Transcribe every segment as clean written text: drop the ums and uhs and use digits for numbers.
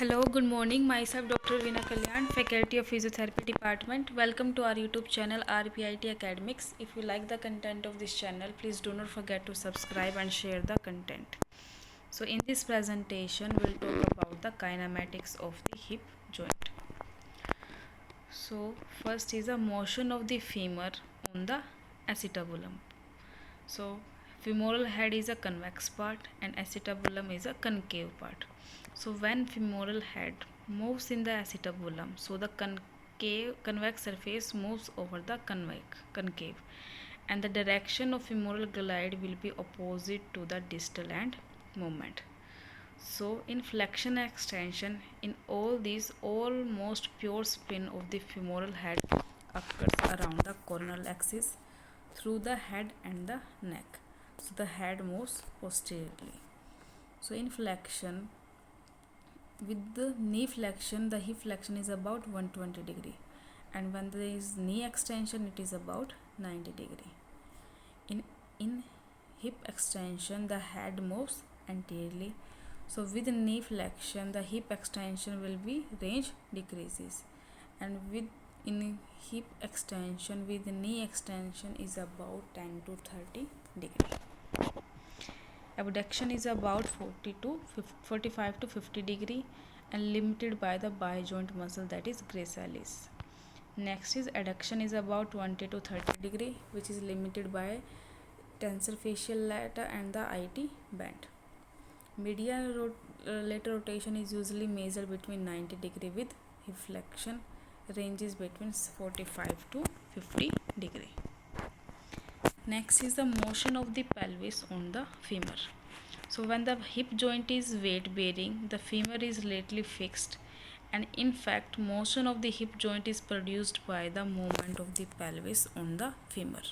Hello, good morning. Myself Dr. Ravina Kalyan, Faculty of Physiotherapy Department. Welcome to our YouTube channel RPIIT Academics. If you like the content of this channel, please do not forget to subscribe and share the content. So in this presentation, we'll talk about the kinematics of the hip joint. So first is the motion of the femur on the acetabulum. So femoral head is a convex part and acetabulum is a concave part. So when femoral head moves in the acetabulum, so the convex surface moves over the concave, and the direction of femoral glide will be opposite to the distal end movement. So in flexion and extension, in all these, almost pure spin of the femoral head occurs around the coronal axis through the head and the neck. So the head moves posteriorly. So in flexion, with the knee flexion, the hip flexion is about 120 degree, and when there is knee extension, it is about 90 degree. In hip extension, the head moves anteriorly. So with knee flexion, the hip extension will be range decreases, and with in hip extension with knee extension is about 10 to 30 degree. Abduction is about 45 to 50 degree and limited by the bijoint muscle, that is gracilis. Next is adduction is about 20 to 30 degree, which is limited by tensor facial lata and the IT band. Medial lateral rotation is usually measured between 90 degree with hip flexion ranges between 45 to 50 degree. Next is the motion of the pelvis on the femur. So when the hip joint is weight bearing, the femur is laterally fixed, and in fact motion of the hip joint is produced by the movement of the pelvis on the femur.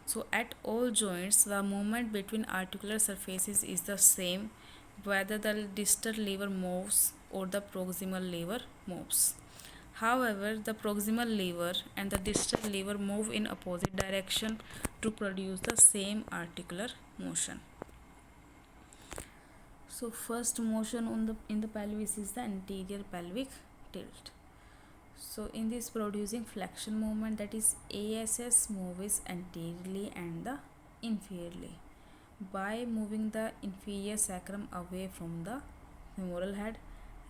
So at all joints, the movement between articular surfaces is the same whether the distal lever moves or the proximal lever moves. However, the proximal lever and the distal lever move in opposite direction to produce the same articular motion. So first motion in the pelvis is the anterior pelvic tilt. So in this producing flexion movement, that is ASS moves anteriorly and the inferiorly by moving the inferior sacrum away from the femoral head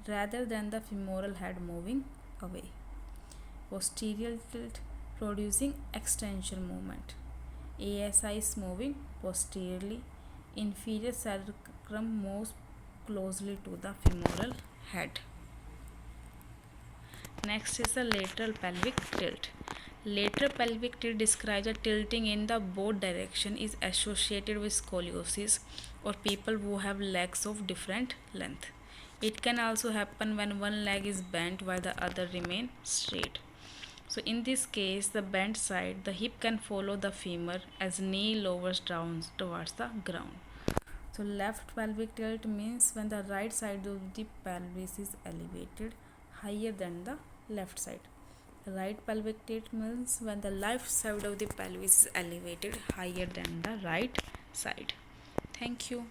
rather than the femoral head moving away. Posterior tilt producing extension movement. ASI is moving posteriorly. Inferior sacrum moves closely to the femoral head. Next is the lateral pelvic tilt. Lateral pelvic tilt describes a tilting in the both direction is associated with scoliosis or people who have legs of different length. It can also happen when one leg is bent while the other remain straight. So in this case, the bent side, the hip can follow the femur as knee lowers down towards the ground. So left pelvic tilt means when the right side of the pelvis is elevated higher than the left side. Right pelvic tilt means when the left side of the pelvis is elevated higher than the right side. Thank you.